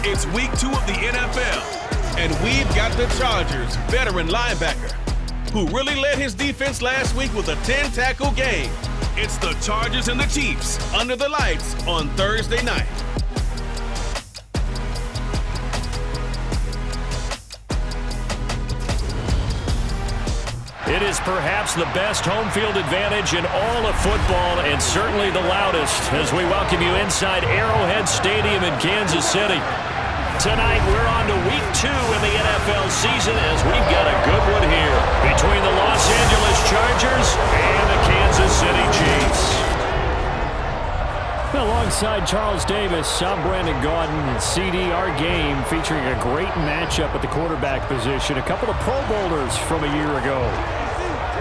It's week 2 of the NFL, and we've got the Chargers veteran linebacker who really led his defense last week with a 10-tackle game. It's the Chargers and the Chiefs under the lights on Thursday night. It is perhaps the best home field advantage in all of football, and certainly the loudest, as we welcome you inside Arrowhead Stadium in Kansas City. Tonight, we're on to week 2 in the NFL season, as we've got a good one here between the Los Angeles Chargers and the Kansas City Chiefs. Alongside Charles Davis, I'm Brandon Gaudin. CD, our game featuring a great matchup at the quarterback position. A couple of Pro Bowlers from a year ago.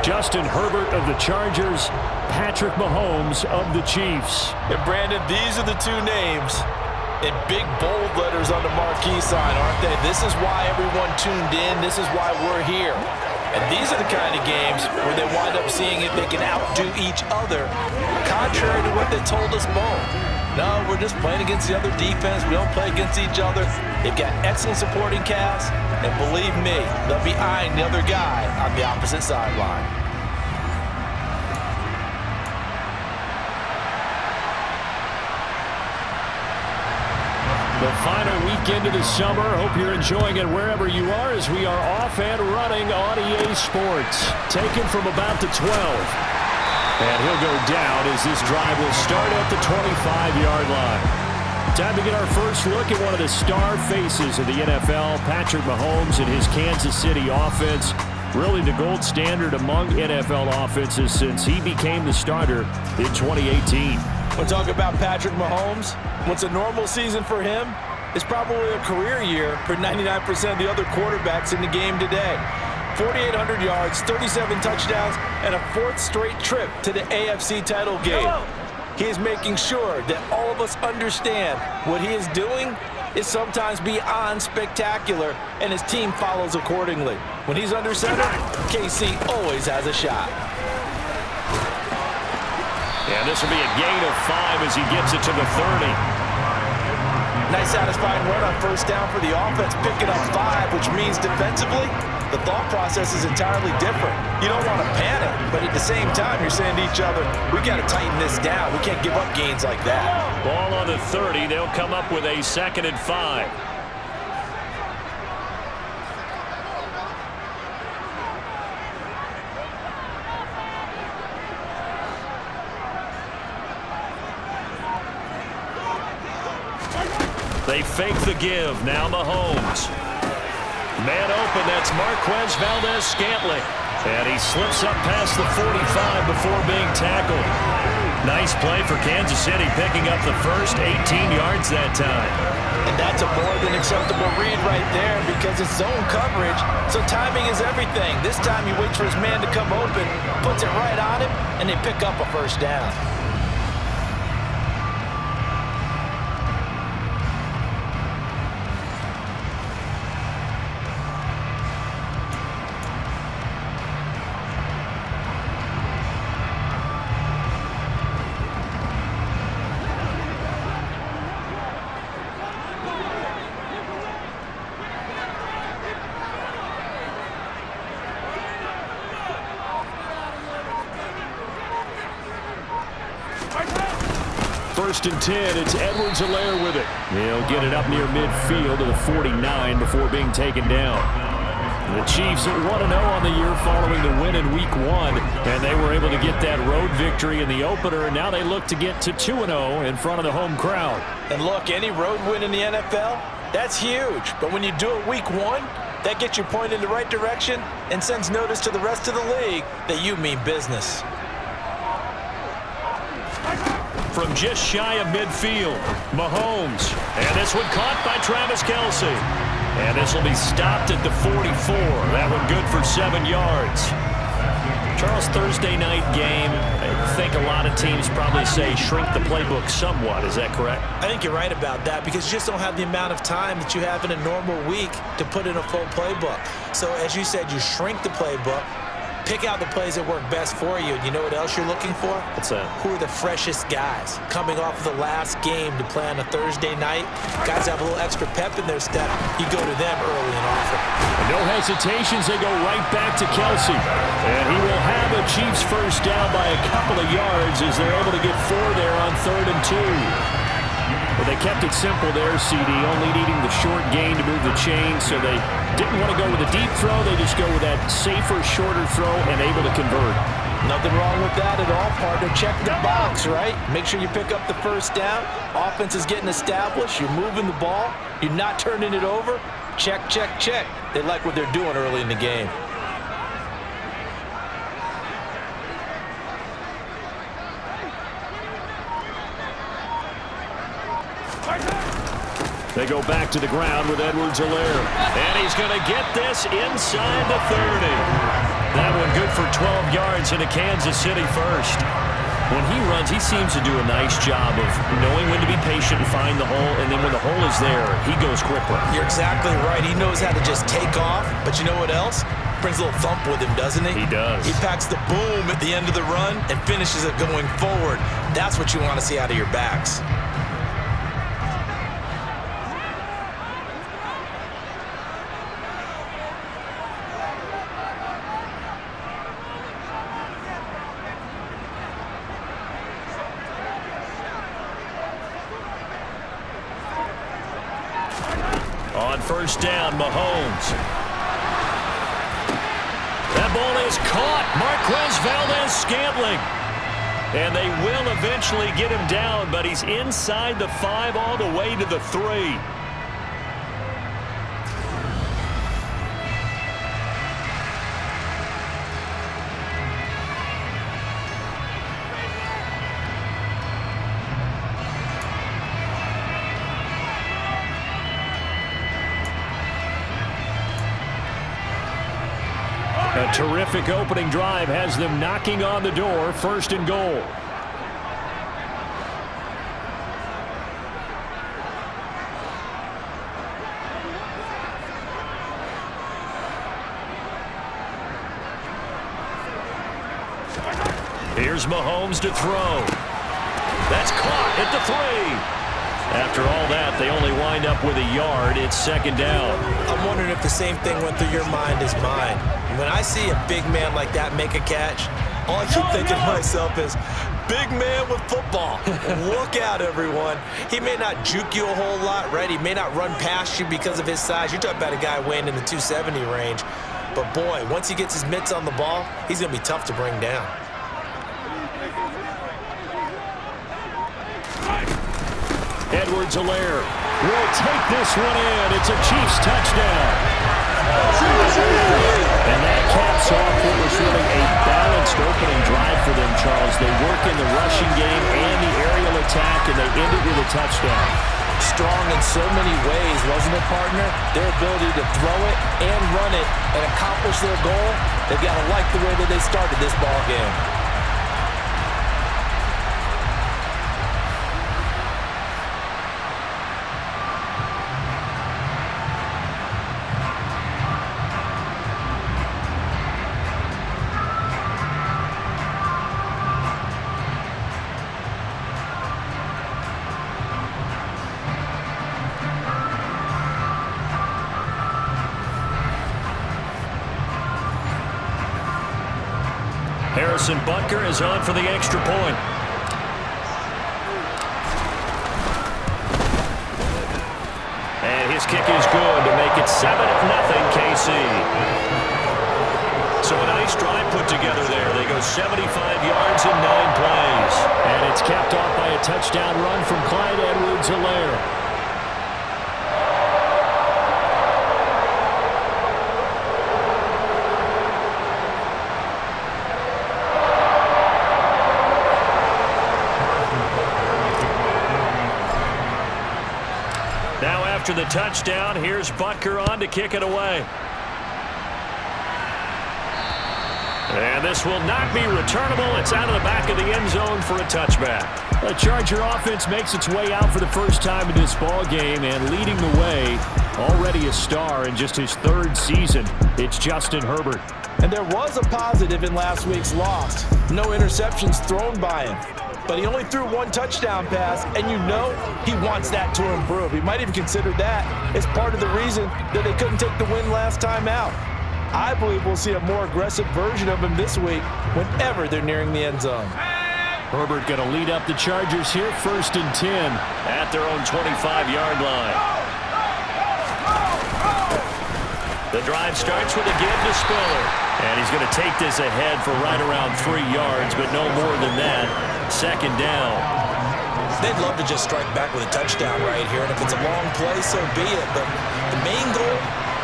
Justin Herbert of the Chargers, Patrick Mahomes of the Chiefs. And Brandon, these are the two names in big bold letters on the marquee sign, aren't they? This is why everyone tuned in. This is why we're here. And these are the kind of games where they wind up seeing if they can outdo each other, contrary to what they told us both. No, we're just playing against the other defense. We don't play against each other. They've got excellent supporting cast, and believe me, they'll be eyeing the other guy on the opposite sideline. The final weekend of the summer. Hope you're enjoying it wherever you are, as we are off and running on EA Sports. Taken from about the 12. And he'll go down as this drive will start at the 25-yard line. Time to get our first look at one of the star faces of the NFL, Patrick Mahomes and his Kansas City offense. Really the gold standard among NFL offenses since he became the starter in 2018. We'll talk about Patrick Mahomes. What's a normal season for him is probably a career year for 99% of the other quarterbacks in the game today. 4,800 yards, 37 touchdowns, and a 4th straight trip to the AFC title game. He is making sure that all of us understand what he is doing is sometimes beyond spectacular, and his team follows accordingly. When he's under center, KC always has a shot. And this will be a gain of 5 as he gets it to the 30. Nice satisfying run on first down for the offense, picking up 5, which means defensively, the thought process is entirely different. You don't want to panic, but at the same time, you're saying to each other, we got to tighten this down. We can't give up gains like that. Ball on the 30. They'll come up with a 2nd and 5. They fake the give. Now Mahomes. Man open. That's Marquez Valdes-Scantling. And he slips up past the 45 before being tackled. Nice play for Kansas City, picking up the first 18 yards that time. And that's a more than acceptable read right there because it's zone coverage, so timing is everything. This time he waits for his man to come open, puts it right on him, and they pick up a first down. First and 10, it's Edwards-Helaire with it. He'll get it up near midfield to the 49 before being taken down. The Chiefs at 1-0 on the year following the win in Week 1, and they were able to get that road victory in the opener, and now they look to get to 2-0 in front of the home crowd. And look, any road win in the NFL, that's huge. But when you do it Week 1, that gets you pointed in the right direction and sends notice to the rest of the league that you mean business. From just shy of midfield, Mahomes. And this one caught by Travis Kelce. And this will be stopped at the 44. That one good for 7 yards. Charles, Thursday night game, I think a lot of teams probably say shrink the playbook somewhat. Is that correct? I think you're right about that because you just don't have the amount of time that you have in a normal week to put in a full playbook. So as you said, you shrink the playbook Pick out the plays that work best for you. And you know what else you're looking for? What's that? Who are the freshest guys? Coming off of the last game to play on a Thursday night, guys have a little extra pep in their step. You go to them early and often. No hesitations. They go right back to Kelce. And he will have a Chiefs first down by a couple of yards as they're able to get 4 there on 3rd and 2. Well, they kept it simple there, CD, only needing the short gain to move the chain, so they didn't want to go with a deep throw. They just go with that safer, shorter throw and able to convert. Nothing wrong with that at all, partner. Check the box, right? Make sure you pick up the first down. Offense is getting established. You're moving the ball. You're not turning it over. Check, check, check. They like what they're doing early in the game. They go back to the ground with Edwards-Helaire. And he's going to get this inside the 30. That one good for 12 yards into Kansas City first. When he runs, he seems to do a nice job of knowing when to be patient and find the hole, and then when the hole is there, he goes quickly. You're exactly right. He knows how to just take off, but you know what else? Brings a little thump with him, doesn't he? He does. He packs the boom at the end of the run and finishes it going forward. That's what you want to see out of your backs. On first down, Mahomes. That ball is caught. Marquez Valdes-Scantling. And they will eventually get him down, but he's inside the 5 all the way to the 3. A terrific opening drive has them knocking on the door, 1st and goal. Here's Mahomes to throw. That's caught at the 3. After all that, they only wind up with a yard. It's 2nd down. I'm wondering if the same thing went through your mind as mine. When I see a big man like that make a catch, all I keep thinking to myself is, big man with football. Look out, everyone. He may not juke you a whole lot, right? He may not run past you because of his size. You're talking about a guy weighing in the 270 range. But, boy, once he gets his mitts on the ball, he's going to be tough to bring down. Edwards-Helaire will take this one in. It's a Chiefs touchdown. And that caps off what was really a balanced opening drive for them, Charles. They work in the rushing game and the aerial attack, and they end it with a touchdown. Strong in so many ways, wasn't it, partner? Their ability to throw it and run it and accomplish their goal, they've got to like the way that they started this ball game. Harrison Butker is on for the extra point. And his kick is good to make it 7-0 KC. So a nice drive put together there. They go 75 yards in 9 plays. And it's capped off by a touchdown run from Clyde Edwards-Helaire. After the touchdown, here's Butker on to kick it away. And this will not be returnable. It's out of the back of the end zone for a touchback. The Charger offense makes its way out for the first time in this ball game, and leading the way, already a star in just his 3rd season, it's Justin Herbert. And there was a positive in last week's loss. No interceptions thrown by him. But he only threw one touchdown pass, and you know he wants that to improve. He might even consider that as part of the reason that they couldn't take the win last time out. I believe we'll see a more aggressive version of him this week whenever they're nearing the end zone. Herbert going to lead up the Chargers here, 1st and 10 at their own 25-yard line. The drive starts with a give to Spiller. And he's going to take this ahead for right around 3 yards, but no more than that. 2nd down. They'd love to just strike back with a touchdown right here, and if it's a long play, so be it. But the main goal,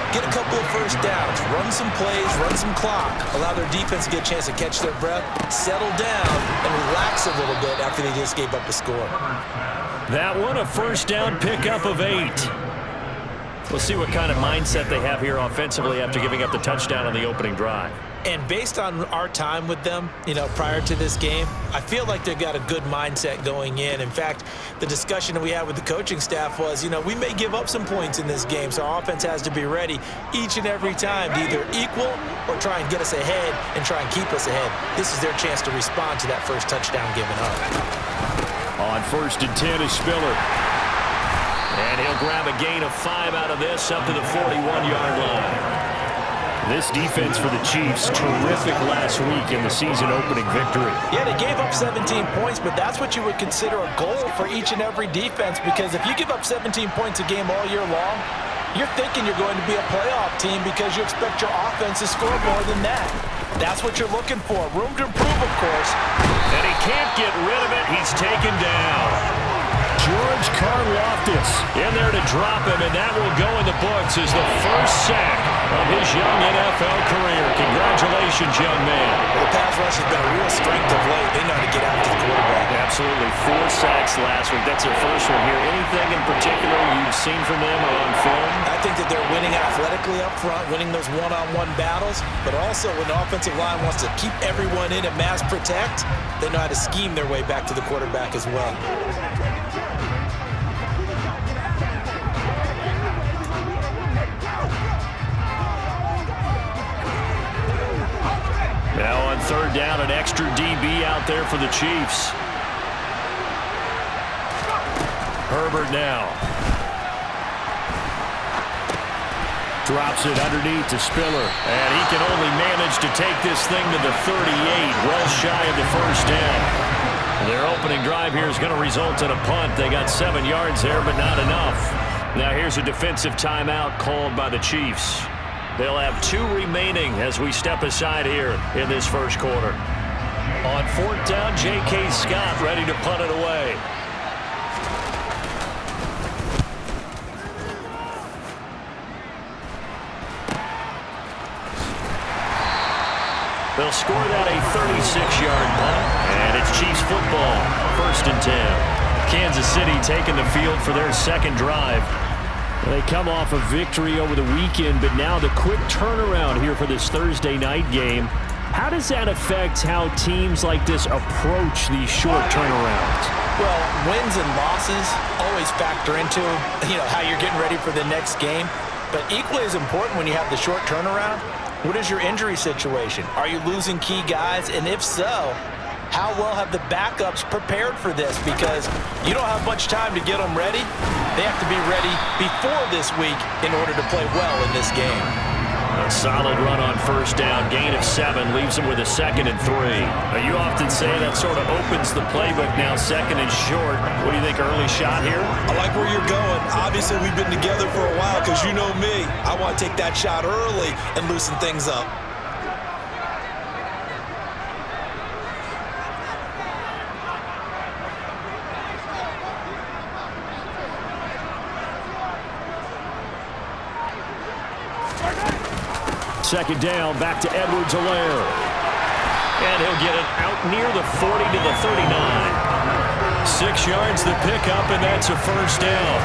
get a couple of first downs, run some plays, run some clock, allow their defense to get a chance to catch their breath, settle down, and relax a little bit after they just gave up a score. That one, a 1st down pickup of 8. We'll see what kind of mindset they have here offensively after giving up the touchdown on the opening drive. And based on our time with them, prior to this game, I feel like they've got a good mindset going in. In fact, the discussion that we had with the coaching staff was, we may give up some points in this game, so our offense has to be ready each and every time to either equal or try and get us ahead and try and keep us ahead. This is their chance to respond to that first touchdown given up. On 1st and 10 is Spiller. And he'll grab a gain of 5 out of this up to the 41-yard line. This defense for the Chiefs, terrific last week in the season-opening victory. Yeah, they gave up 17 points, but that's what you would consider a goal for each and every defense, because if you give up 17 points a game all year long, you're thinking you're going to be a playoff team because you expect your offense to score more than that. That's what you're looking for. Room to improve, of course. And he can't get rid of it. He's taken down. George Karlaftis in there to drop him, and that will go in the books as the first sack of his young NFL career. Congratulations, young man. Well, the pass rush has been a real strength of late. They know how to get after the quarterback. Absolutely. 4 sacks last week. That's their first one here. Anything in particular you've seen from them or on film? I think that they're winning athletically up front, winning those one-on-one battles, but also when the offensive line wants to keep everyone in and mass protect, they know how to scheme their way back to the quarterback as well. Now on 3rd down, an extra DB out there for the Chiefs. Herbert now. Drops it underneath to Spiller. And he can only manage to take this thing to the 38, well shy of the 1st down. Their opening drive here is going to result in a punt. They got 7 yards there, but not enough. Now here's a defensive timeout called by the Chiefs. They'll have 2 remaining as we step aside here in this first quarter. On 4th down, J.K. Scott ready to punt it away. They'll score that a 36-yard punt, and it's Chiefs football, 1st and 10. Kansas City taking the field for their 2nd drive. They come off a victory over the weekend, but now the quick turnaround here for this Thursday night game. How does that affect how teams like this approach these short turnarounds? Well, wins and losses always factor into, how you're getting ready for the next game. But equally as important when you have the short turnaround, what is your injury situation? Are you losing key guys? And if so, how well have the backups prepared for this? Because you don't have much time to get them ready. They have to be ready before this week in order to play well in this game. A solid run on 1st down, gain of 7, leaves them with a 2nd and 3. Now, you often say that sort of opens the playbook now, 2nd and short. What do you think, early shot here? I like where you're going. Obviously, we've been together for a while because you know me. I want to take that shot early and loosen things up. Second down, back to Edwards-Helaire. And he'll get it out near the 40 to the 39. 6 yards the pickup, and that's a 1st down.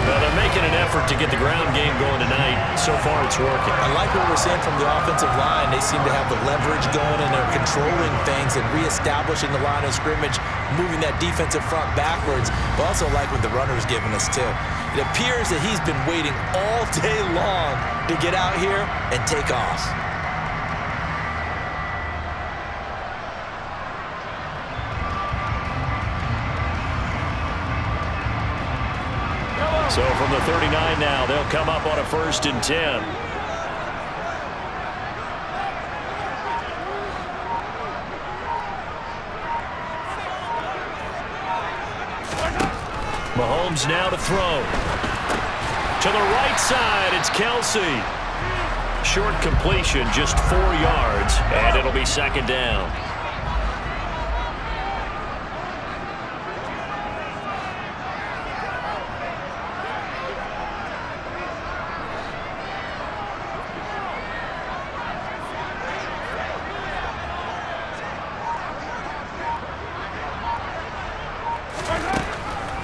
Well, they're making an effort to get the ground game going tonight. So far, it's working. I like what we're seeing from the offensive line. They seem to have the leverage going, and they're controlling things and reestablishing the line of scrimmage, moving that defensive front backwards. But also like what the runner's giving us, too. It appears that he's been waiting all day long to get out here and take off. So from the 39 now, they'll come up on a 1st and 10. Mahomes now to throw. To the right side, it's Kelce. Short completion, just 4 yards, and it'll be 2nd down.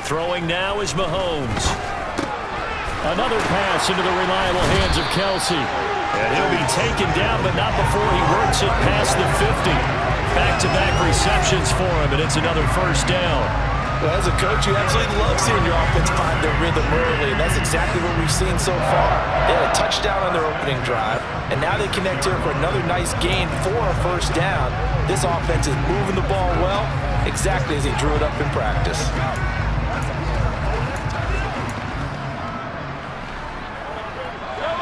Throwing now is Mahomes. Another pass into the reliable hands of Kelce. And he'll be taken down, but not before he works it past the 50. Back-to-back receptions for him, and it's another 1st down. Well, as a coach, you absolutely love seeing your offense find their rhythm early, and that's exactly what we've seen so far. They had a touchdown on their opening drive, and now they connect here for another nice gain for a 1st down. This offense is moving the ball well, exactly as he drew it up in practice.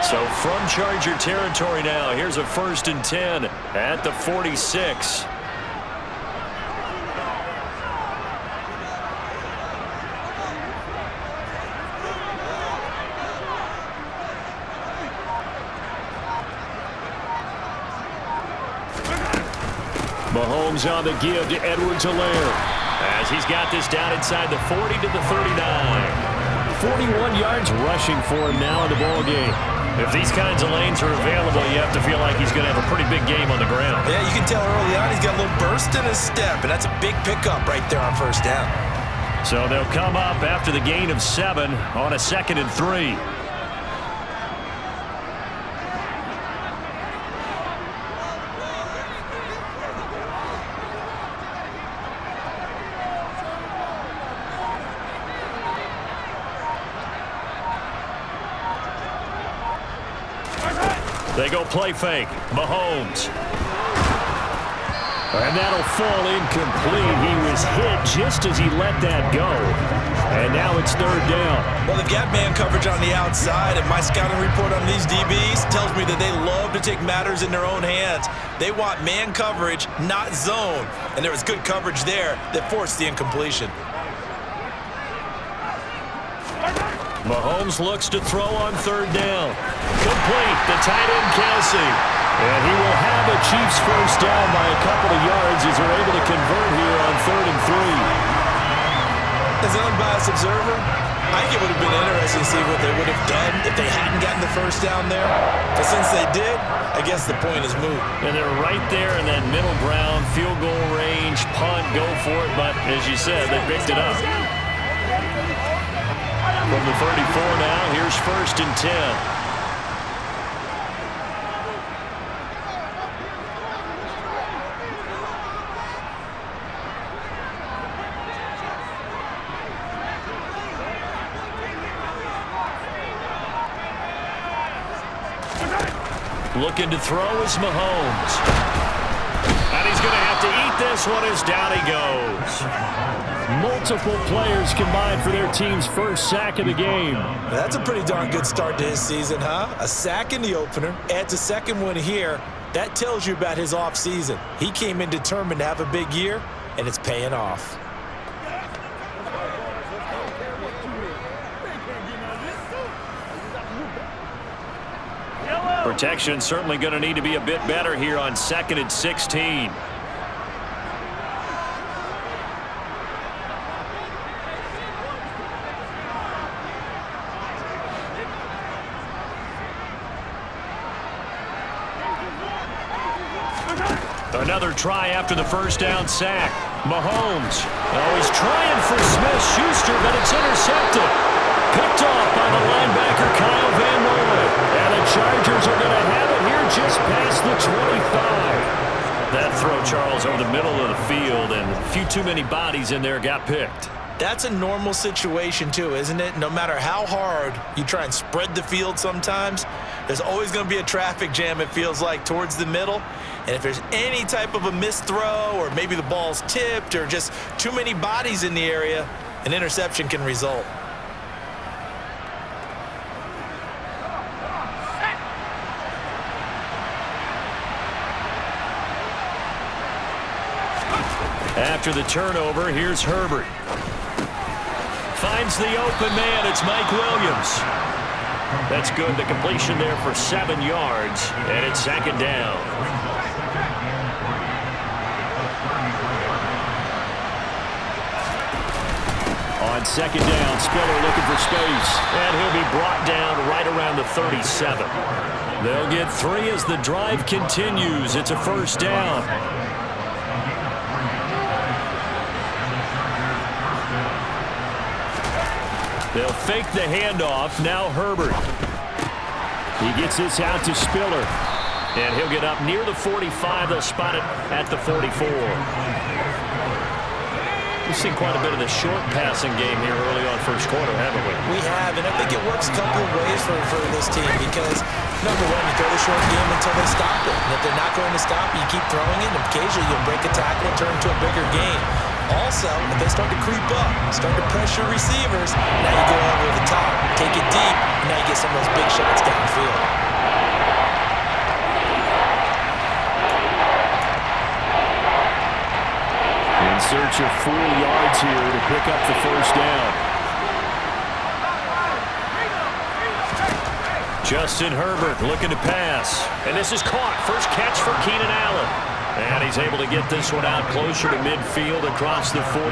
So from Charger territory now, here's a 1st and 10 at the 46. Mahomes on the give to Edwards-Helaire as he's got this down inside the 40 to the 39. 41 yards rushing for him now in the ball game. If these kinds of lanes are available, you have to feel like he's going to have a pretty big game on the ground. Yeah, you can tell early on he's got a little burst in his step, and that's a big pickup right there on 1st down. So they'll come up after the gain of 7 on a 2nd and 3. They go play fake. Mahomes. And that'll fall incomplete. He was hit just as he let that go. And now it's 3rd down. Well, they've got man coverage on the outside, and my scouting report on these DBs tells me that they love to take matters in their own hands. They want man coverage, not zone. And there was good coverage there that forced the incompletion. Mahomes looks to throw on 3rd down. Complete, the tight end Kelce. And he will have a Chiefs 1st down by a couple of yards as they're able to convert here on 3rd and 3. As an unbiased observer, I think it would have been interesting to see what they would have done if they hadn't gotten the 1st down there. But since they did, I guess the point is moot. And they're right there in that middle ground, field goal range, punt, go for it. But as you said, they picked it up. From the 34 now, here's 1st and 10. Looking to throw is Mahomes. And he's going to have to eat this one as down he goes. Multiple players combined for their team's 1st sack of the game. That's a pretty darn good start to his season, huh? A sack in the opener, adds a 2nd one here. That tells you about his offseason. He came in determined to have a big year, and it's paying off. Protection certainly going to need to be a bit better here on 2nd and 16. Another try after the 1st down sack. Mahomes. Oh, he's trying for Smith-Schuster, but it's intercepted. Picked off by the linebacker, Kyle Van Noy. And the Chargers are going to have it here just past the 25. That throw, Charles, over the middle of the field, and a few too many bodies in there got picked. That's a normal situation, too, isn't it? No matter how hard you try and spread the field sometimes, there's always going to be a traffic jam, it feels like, towards the middle. And if there's any type of a missed throw, or maybe the ball's tipped, or just too many bodies in the area, an interception can result. After the turnover, here's Herbert. Finds the open man. It's Mike Williams. That's good. The completion there for 7 yards, and it's second down. On second down, Spiller looking for space, and he'll be brought down right around the 37. They'll get 3 as the drive continues. It's a first down. They'll fake the handoff. Now Herbert. He gets this out to Spiller. And he'll get up near the 45. They'll spot it at the 44. We've seen quite a bit of the short passing game here early on first quarter, haven't we? We have, and I think it works a couple of ways for this team because, number one, you throw the short game until they stop it. And if they're not going to stop it, you keep throwing it, and occasionally you'll break a tackle and turn into a bigger gain. Also, if they start to creep up, start to pressure receivers, now you go over the top, take it deep, and now you get some of those big shots downfield. In search of 4 yards here to pick up the first down. Justin Herbert looking to pass. And this is caught. First catch for Keenan Allen. And he's able to get this one out closer to midfield across the 45.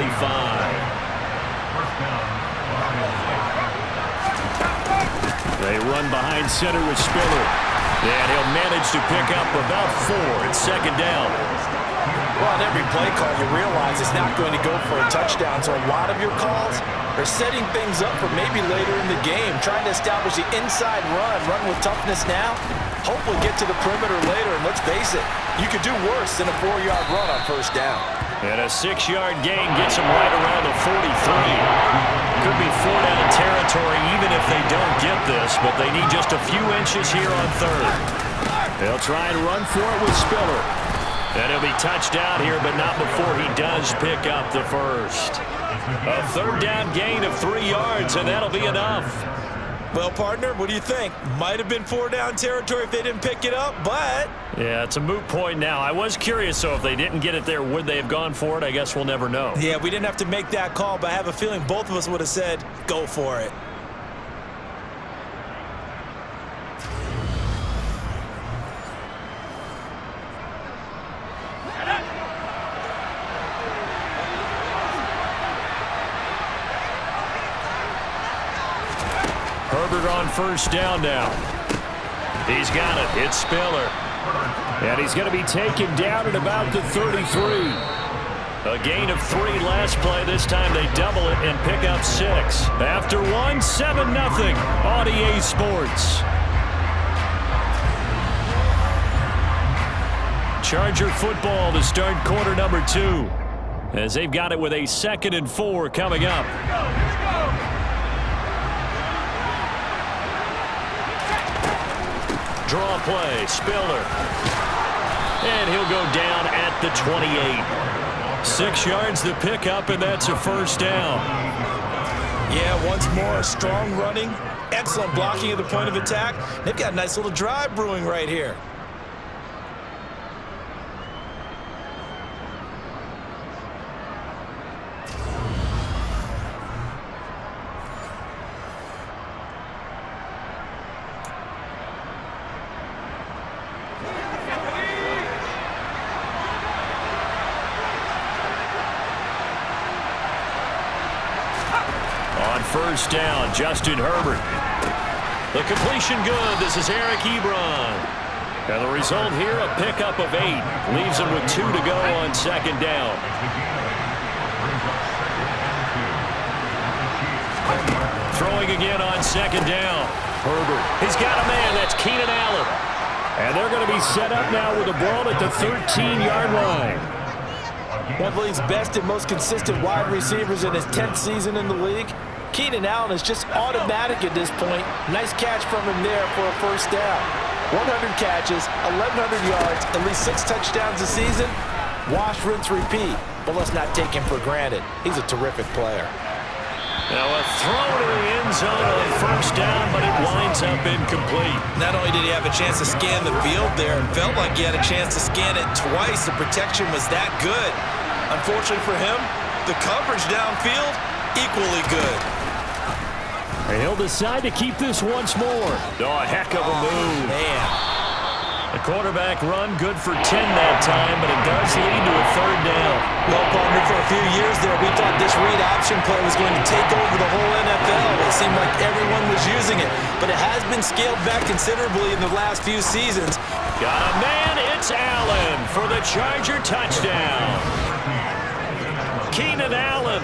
They run behind center with Spiller. And he'll manage to pick up about 4. It's second down. Well, on every play call, you realize it's not going to go for a touchdown. So a lot of your calls are setting things up for maybe later in the game, trying to establish the inside run with toughness now. Hopefully get to the perimeter later, and let's face it, you could do worse than a 4-yard run on first down. And a 6-yard gain gets them right around the 43. Could be 4-down territory even if they don't get this, but they need just a few inches here on third. They'll try and run for it with Spiller. And he'll be touched out here, but not before he does pick up the first. A third down gain of 3 yards, and that'll be enough. Well, partner, what do you think? Might have been 4-down territory if they didn't pick it up, but... Yeah, it's a moot point now. I was curious, so if they didn't get it there, would they have gone for it? I guess we'll never know. Yeah, we didn't have to make that call, but I have a feeling both of us would have said, go for it. Herbert on first down now. He's got it. It's Spiller. And he's going to be taken down at about the 33. A gain of 3 last play. This time they double it and pick up 6. After 1, 7-0 on EA Sports. Charger football to start quarter number 2. As they've got it with a 2nd and 4 coming up. Draw play, Spiller. And he'll go down at the 28. 6 yards the pickup, and that's a first down. Yeah, once more, strong running, excellent blocking at the point of attack. They've got a nice little drive brewing right here. First down, Justin Herbert. The completion good. This is Eric Ebron. And the result here, a pickup of 8. Leaves him with 2 to go on second down. Throwing again on second down. Herbert. He's got a man. That's Keenan Allen. And they're going to be set up now with the ball at the 13-yard line. One of the league's best and most consistent wide receivers in his 10th season in the league. Keenan Allen is just automatic at this point. Nice catch from him there for a first down. 100 catches, 1,100 yards, at least 6 touchdowns a season. Wash, rinse, repeat. But let's not take him for granted. He's a terrific player. Now a throw to the end zone on first down, but it winds up incomplete. Not only did he have a chance to scan the field there, it felt like he had a chance to scan it twice. The protection was that good. Unfortunately for him, the coverage downfield, equally good. And he'll decide to keep this once more. Oh, a heck of a move. Man. The quarterback run good for 10 that time, but it does lead to a third down. Well, partner, for a few years there, we thought this read option play was going to take over the whole NFL. It seemed like everyone was using it, but it has been scaled back considerably in the last few seasons. Got a man, it's Allen for the Charger touchdown. Keenan Allen,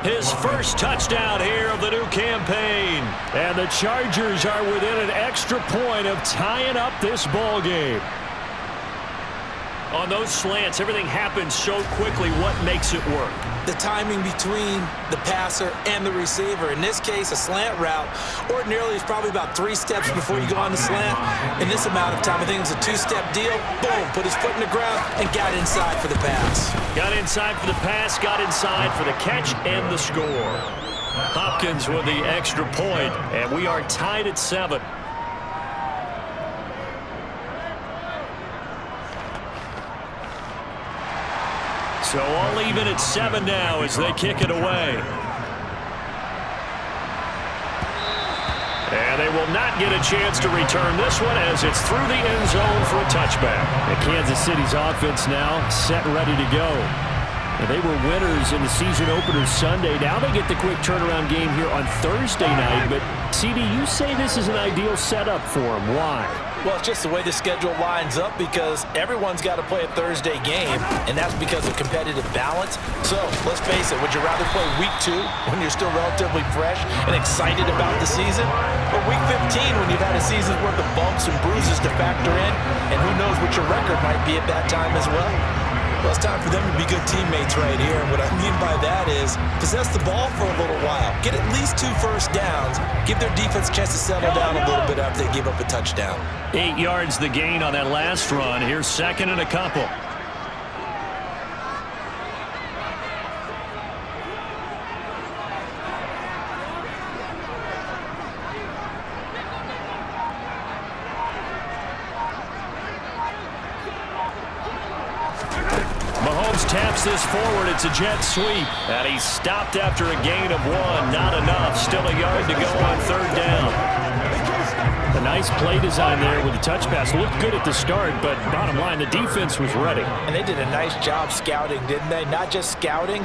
his first touchdown here of the new campaign. And the Chargers are within an extra point of tying up this ball game. On those slants, everything happens so quickly. What makes it work? The timing between the passer and the receiver. In this case, a slant route ordinarily is probably about 3 steps before you go on the slant. In this amount of time, I think it was a 2-step deal. Boom, put his foot in the ground and got inside for the pass. Got inside for the pass, got inside for the catch and the score. Hopkins with the extra point, and we are tied at 7. So all even at 7 now as they kick it away. And they will not get a chance to return this one as it's through the end zone for a touchback. And Kansas City's offense now set and ready to go. And they were winners in the season opener Sunday. Now they get the quick turnaround game here on Thursday night. But, CD, you say this is an ideal setup for them. Why? Well, it's just the way the schedule lines up because everyone's got to play a Thursday game, and that's because of competitive balance. So, let's face it, would you rather play week 2 when you're still relatively fresh and excited about the season? Or week 15 when you've had a season's worth of bumps and bruises to factor in, and who knows what your record might be at that time as well? Well, it's time for them to be good teammates right here. And what I mean by that is possess the ball for a little while. Get at least 2 first downs. Give their defense a chance to settle down a little bit after they give up a touchdown. 8 yards the gain on that last run. Here's 2nd and a couple. Mahomes taps this forward. It's a jet sweep. And he's stopped after a gain of 1. Not enough. Still a yard to go on 3rd down. A nice play design there with the touch pass. Looked good at the start, but bottom line, the defense was ready. And they did a nice job scouting, didn't they? Not just scouting,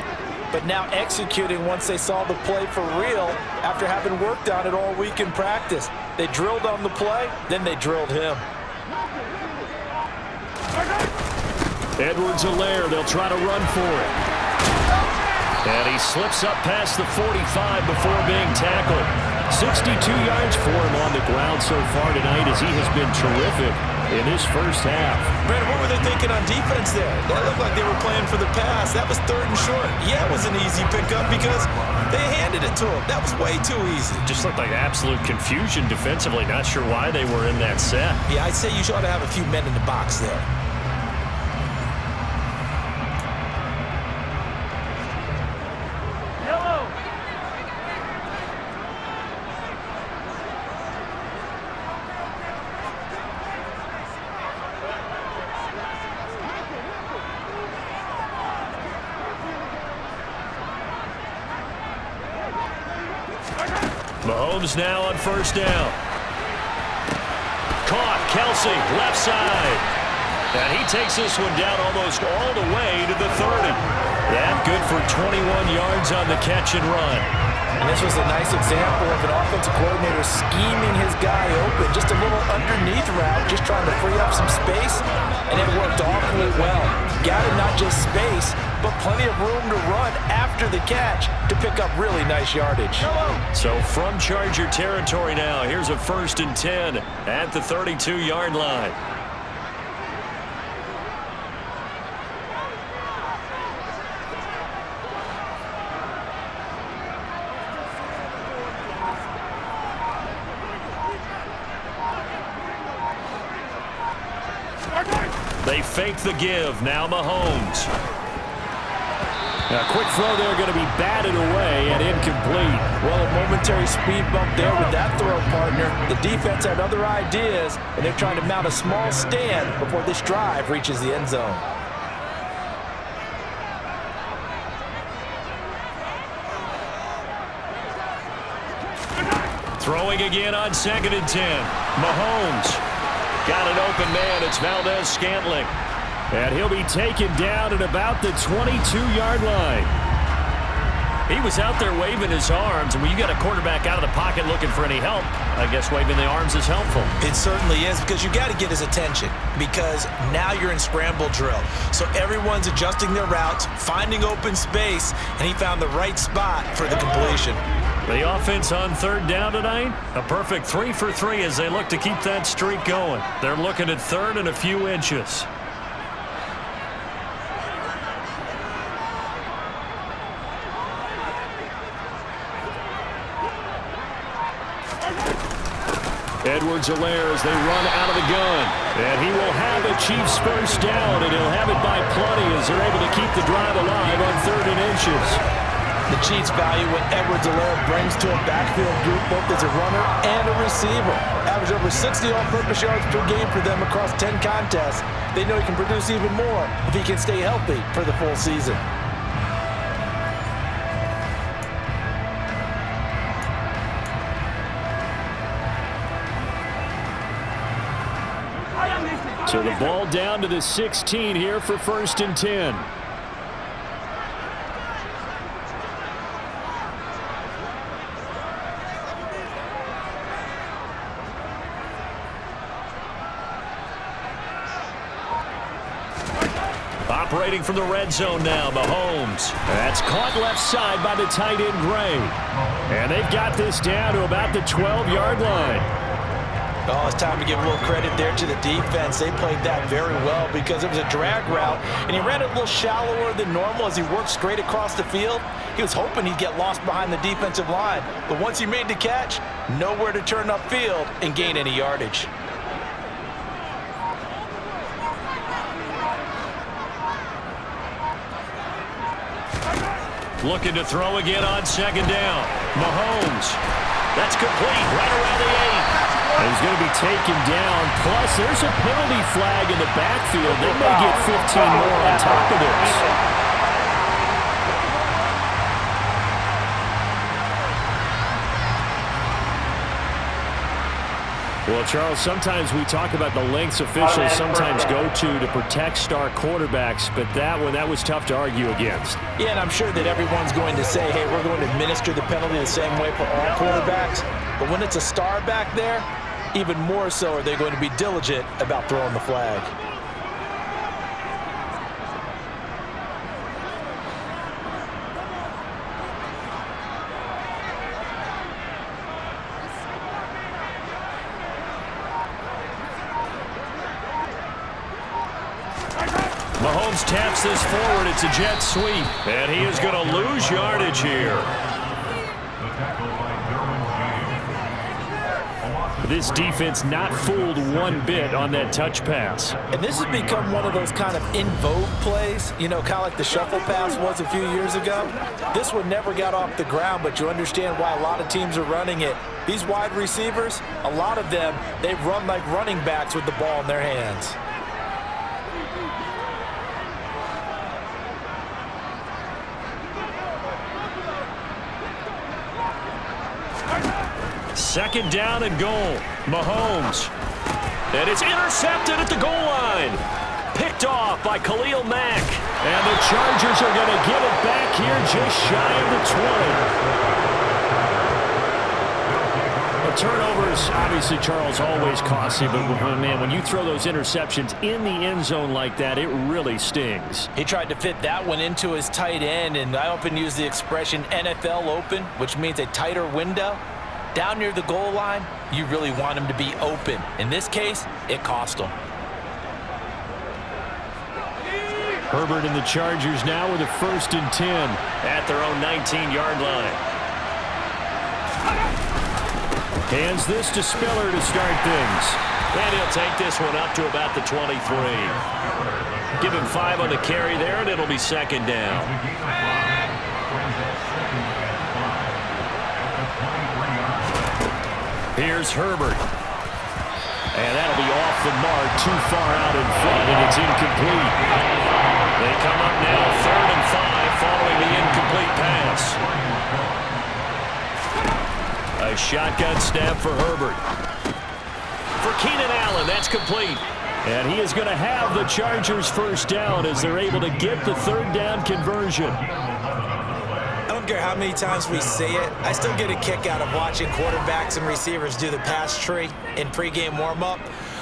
but now executing once they saw the play for real after having worked on it all week in practice. They drilled on the play, then they drilled him. Edwards-Helaire, they'll try to run for it. And he slips up past the 45 before being tackled. 62 yards for him on the ground so far tonight as he has been terrific in his first half. Brandon, what were they thinking on defense there? That looked like they were playing for the pass. That was 3rd and short. Yeah, it was an easy pickup because they handed it to him. That was way too easy. Just looked like absolute confusion defensively. Not sure why they were in that set. Yeah, I'd say you ought to have a few men in the box there. Mahomes now on 1st down. Caught, Kelsey, left side. And he takes this one down almost all the way to the 30. That good for 21 yards on the catch and run. And this was a nice example of an offensive coordinator scheming his guy open. Just a little underneath route, just trying to free up some space. And it worked awfully well. Got him not just space, but plenty of room to run after the catch to pick up really nice yardage. So from Charger territory now, here's a 1st and 10 at the 32-yard line. They fake the give. Now Mahomes. A quick throw there going to be batted away and incomplete. Well, a momentary speed bump there with that throw, partner. The defense had other ideas, and they're trying to mount a small stand before this drive reaches the end zone. Throwing again on 2nd and 10. Mahomes got an open man. It's Valdez-Scantling. And he'll be taken down at about the 22-yard line. He was out there waving his arms, and when you got a quarterback out of the pocket looking for any help, I guess waving the arms is helpful. It certainly is, because you got to get his attention, because now you're in scramble drill. So everyone's adjusting their routes, finding open space, and he found the right spot for the completion. The offense on 3rd down tonight, a perfect 3 for 3 as they look to keep that streak going. They're looking at 3rd and a few inches. Edwards-Helaire as they run out of the gun. And he will have a Chiefs first down, and he'll have it by plenty as they're able to keep the drive alive on 3rd and inches. The Chiefs value what Edwards-Helaire brings to a backfield group, both as a runner and a receiver. Average over 60 all-purpose yards per game for them across 10 contests. They know he can produce even more if he can stay healthy for the full season. So the ball down to the 16 here for 1st and 10. Operating from the red zone now, Mahomes. That's caught left side by the tight end, Gray. And they've got this down to about the 12-yard line. Oh, it's time to give a little credit there to the defense. They played that very well because it was a drag route, and he ran it a little shallower than normal as he worked straight across the field. He was hoping he'd get lost behind the defensive line, but once he made the catch, nowhere to turn upfield and gain any yardage. Looking to throw again on 2nd down. Mahomes. That's complete right around the 8. He's going to be taken down. Plus, there's a penalty flag in the backfield. They may get 15 more on top of this. Well, Charles, sometimes we talk about the lengths officials sometimes go to protect star quarterbacks, but that was tough to argue against. Yeah, and I'm sure that everyone's going to say, hey, we're going to administer the penalty the same way for all quarterbacks. But when it's a star back there, even more so are they going to be diligent about throwing the flag. Mahomes taps this forward. It's a jet sweep. And he is going to lose yardage here. This defense not fooled one bit on that touch pass. And this has become one of those kind of in vogue plays, you know, kind of like the shuffle pass was a few years ago. This one never got off the ground, but you understand why a lot of teams are running it. These wide receivers, a lot of them, they run like running backs with the ball in their hands. Second down and goal. Mahomes. And it's intercepted at the goal line. Picked off by Khalil Mack. And the Chargers are going to get it back here just shy of the 20. The turnovers, obviously, Charles, always costly. But, man, when you throw those interceptions in the end zone like that, it really stings. He tried to fit that one into his tight end, and I often use the expression NFL open, which means a tighter window. Down near the goal line, you really want him to be open. In this case, it cost him. Herbert and the Chargers now with a 1st and 10 at their own 19-yard line. Hands this to Spiller to start things. And he'll take this one up to about the 23. Give him 5 on the carry there, and it'll be 2nd down. Here's Herbert. And that'll be off the mark, too far out in front, and it's incomplete. They come up now 3rd and 5 following the incomplete pass. A shotgun snap for Herbert. For Keenan Allen, that's complete. And he is going to have the Chargers first down as they're able to get the third down conversion. I don't care how many times we see it, I still get a kick out of watching quarterbacks and receivers do the pass tree in pregame warm-up.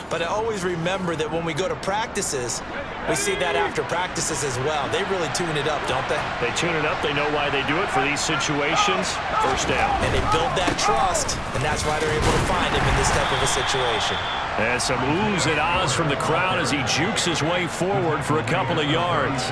But I always remember that when we go to practices, we see that after practices as well. They really tune it up, don't they? They tune it up. They know why they do it for these situations. First down. And they build that trust, and that's why they're able to find him in this type of a situation. And some oohs and ahs from the crowd as he jukes his way forward for a couple of yards.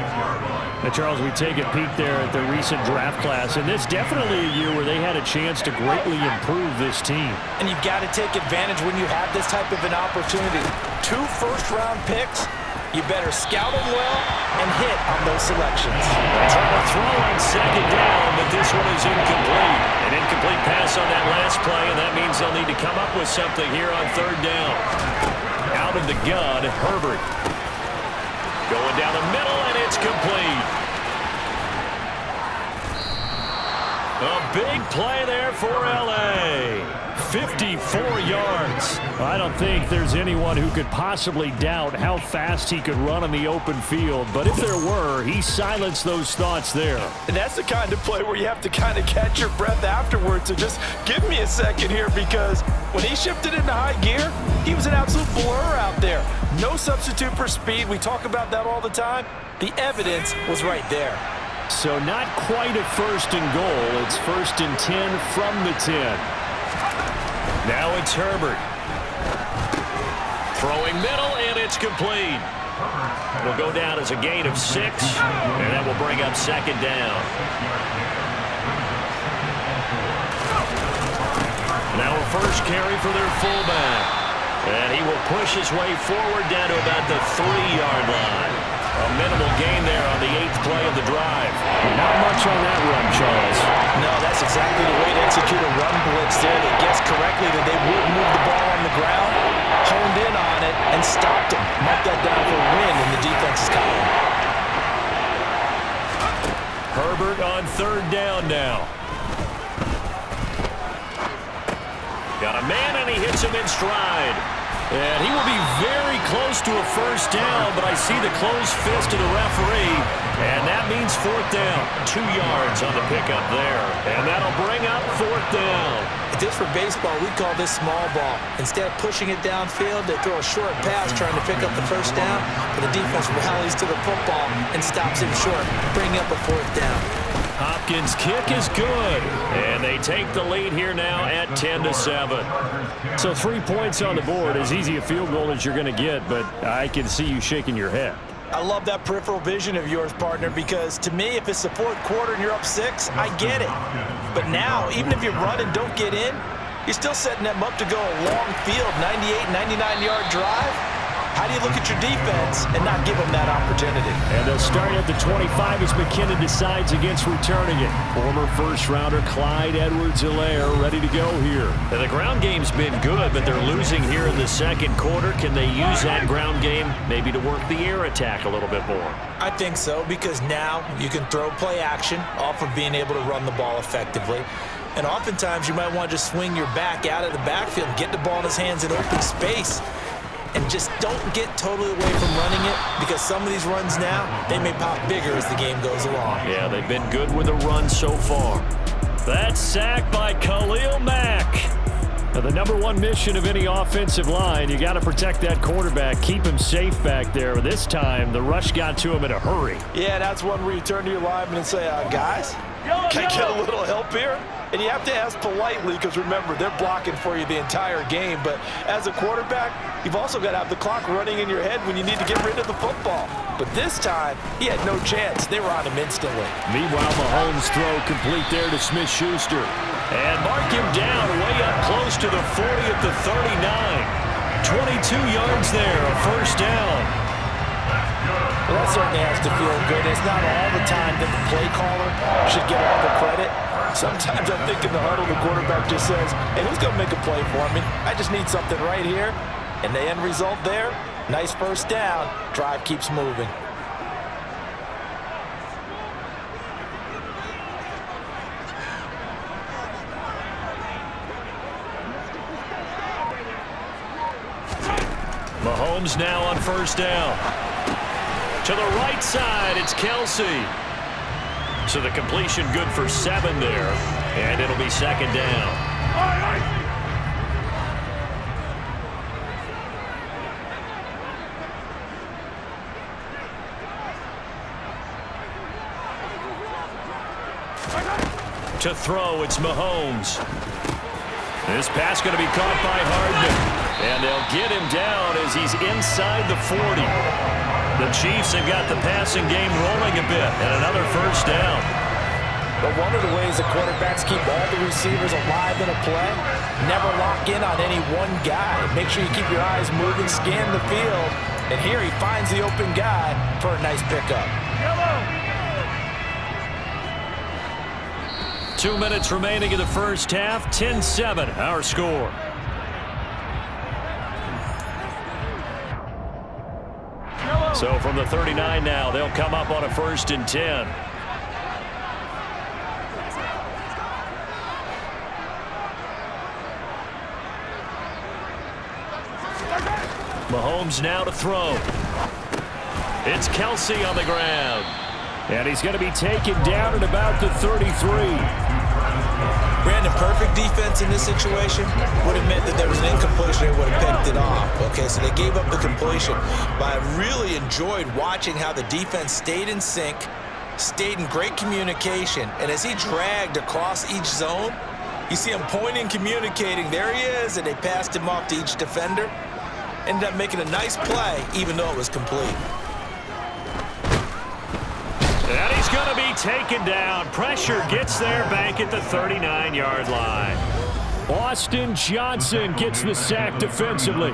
Now, Charles, we take a peek there at the recent draft class, and this definitely a year where they had a chance to greatly improve this team. And you've got to take advantage when you have this type of an opportunity. 2 first-round picks, you better scout them well and hit on those selections. They try to throw on second down, but this one is incomplete. An incomplete pass on that last play, and that means they'll need to come up with something here on third down. Out of the gun, Herbert. Going down the middle, and it's complete. A big play there for L.A. 54 yards. I don't think there's anyone who could possibly doubt how fast he could run on the open field, but if there were, he silenced those thoughts there. And that's the kind of play where you have to kind of catch your breath afterwards. So just give me a second here, because when he shifted into high gear, he was an absolute blur out there. No substitute for speed. We talk about that all the time. The evidence was right there. So not quite a first and goal. It's first and 10 from the 10. Now it's Herbert. Throwing middle, and it's complete. It'll go down as a gain of 6, and that will bring up second down. Now a first carry for their fullback. And he will push his way forward down to about the 3-yard line. A minimal gain there on the 8th play of the drive. Not much on that run, Charles. No, that's exactly the way to execute a run blitz there. They guessed correctly that they would move the ball on the ground, honed in on it, and stopped it. Marked that down for a win in the defense's column. Herbert on third down now. Got a man, and he hits him in stride. And he will be very close to a first down, but I see the closed fist of the referee, and that means fourth down. 2 yards on the pickup there, and that'll bring up fourth down. Just for baseball, we call this small ball. Instead of pushing it downfield, they throw a short pass trying to pick up the first down, but the defense rallies to the football and stops him short, bringing up a fourth down. Hopkins' kick is good, and they take the lead here now at 10-7. So 3 points on the board, as easy a field goal as you're going to get, but I can see you shaking your head. I love that peripheral vision of yours, partner, because to me, if it's the fourth quarter and you're up 6, I get it. But now, even if you run and don't get in, you're still setting them up to go a long field, 98, 99-yard drive. How do you look at your defense and not give them that opportunity? And they'll start at the 25 as McKinnon decides against returning it. Former first-rounder Clyde Edwards-Helaire ready to go here. And the ground game's been good, but they're losing here in the second quarter. Can they use that ground game maybe to work the air attack a little bit more? I think so, because now you can throw play action off of being able to run the ball effectively. And oftentimes you might want to just swing your back out of the backfield, get the ball in his hands in open space, and just don't get totally away from running it, because some of these runs now, they may pop bigger as the game goes along. Yeah, they've been good with the run so far. That's sacked by Khalil Mack. Now, the number one mission of any offensive line, you got to protect that quarterback, keep him safe back there. This time, the rush got to him in a hurry. Yeah, that's one where you turn to your lineman and say, guys, can I get a little help here? And you have to ask politely, because remember, they're blocking for you the entire game. But as a quarterback, you've also got to have the clock running in your head when you need to get rid of the football. But this time, he had no chance. They were on him instantly. Meanwhile, Mahomes' throw complete there to Smith-Schuster. And mark him down way up close to the 40 at the 39. 22 yards there, a first down. Well, that certainly has to feel good. It's not all the time that the play caller should get all the credit. Sometimes I think in the huddle, the quarterback just says, hey, who's going to make a play for me? I just need something right here. And the end result there, nice first down. Drive keeps moving. Mahomes now on first down. To the right side, it's Kelsey. So the completion good for 7 there, and it'll be second down. To throw, it's Mahomes. This pass going to be caught by Hardman. And they'll get him down as he's inside the 40. The Chiefs have got the passing game rolling a bit, and another first down. But one of the ways the quarterbacks keep all the receivers alive in a play, never lock in on any one guy. Make sure you keep your eyes moving, scan the field. And here he finds the open guy for a nice pickup. 2 minutes remaining in the first half. 10-7, our score. So from the 39 now, they'll come up on a 1st and 10. Mahomes now to throw. It's Kelsey on the ground. And he's going to be taken down at about the 33. Brandon, perfect defense in this situation would have meant that there was an incompletion. They would have picked it off. Okay, so they gave up the completion. But I really enjoyed watching how the defense stayed in sync, stayed in great communication, and as he dragged across each zone, you see him pointing, communicating. There he is, and they passed him off to each defender. Ended up making a nice play, even though it was complete. And he's going to be taken down. Pressure gets there back at the 39-yard line. Austin Johnson gets the sack defensively.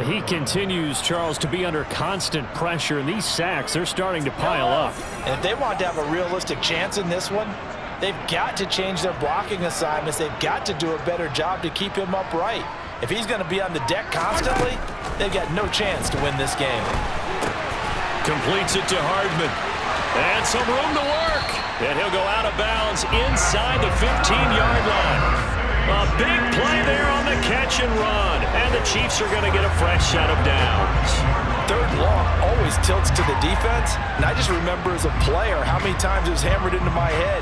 He continues, Charles, to be under constant pressure, and these sacks, they're starting to pile up. And if they want to have a realistic chance in this one, they've got to change their blocking assignments. They've got to do a better job to keep him upright. If he's going to be on the deck constantly, they've got no chance to win this game. Completes it to Hardman. And some room to work. And he'll go out of bounds inside the 15-yard line. A big play there on the catch and run. And the Chiefs are going to get a fresh set of downs. 3rd long always tilts to the defense. And I just remember as a player how many times it was hammered into my head.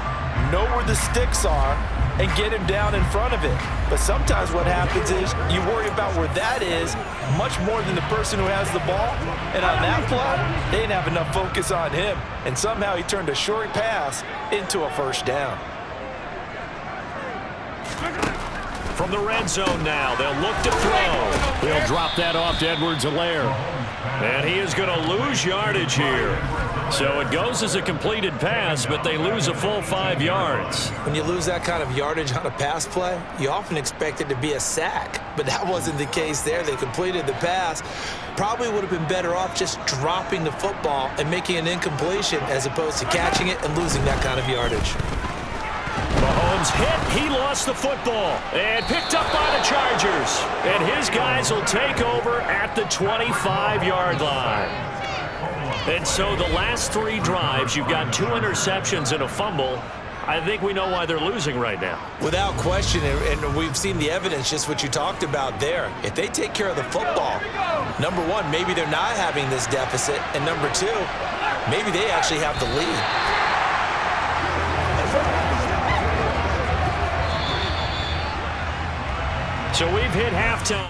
Know where the sticks are and get him down in front of it. But sometimes what happens is you worry about where that is much more than the person who has the ball. And on that play, they didn't have enough focus on him. And somehow he turned a short pass into a first down. From the red zone now, they'll look to throw. They'll drop that off to Edwards-Helaire. And he is going to lose yardage here. So it goes as a completed pass, but they lose a full 5 yards. When you lose that kind of yardage on a pass play, you often expect it to be a sack. But that wasn't the case there. They completed the pass. Probably would have been better off just dropping the football and making an incompletion as opposed to catching it and losing that kind of yardage. Mahomes hit. He lost the football and picked up by the Chargers. And his guys will take over at the 25-yard line. And so the last 3 drives, you've got 2 interceptions and a fumble. I think we know why they're losing right now. Without question, and we've seen the evidence, just what you talked about there. If they take care of the football, number 1, maybe they're not having this deficit. And number 2, maybe they actually have the lead. So we've hit halftime.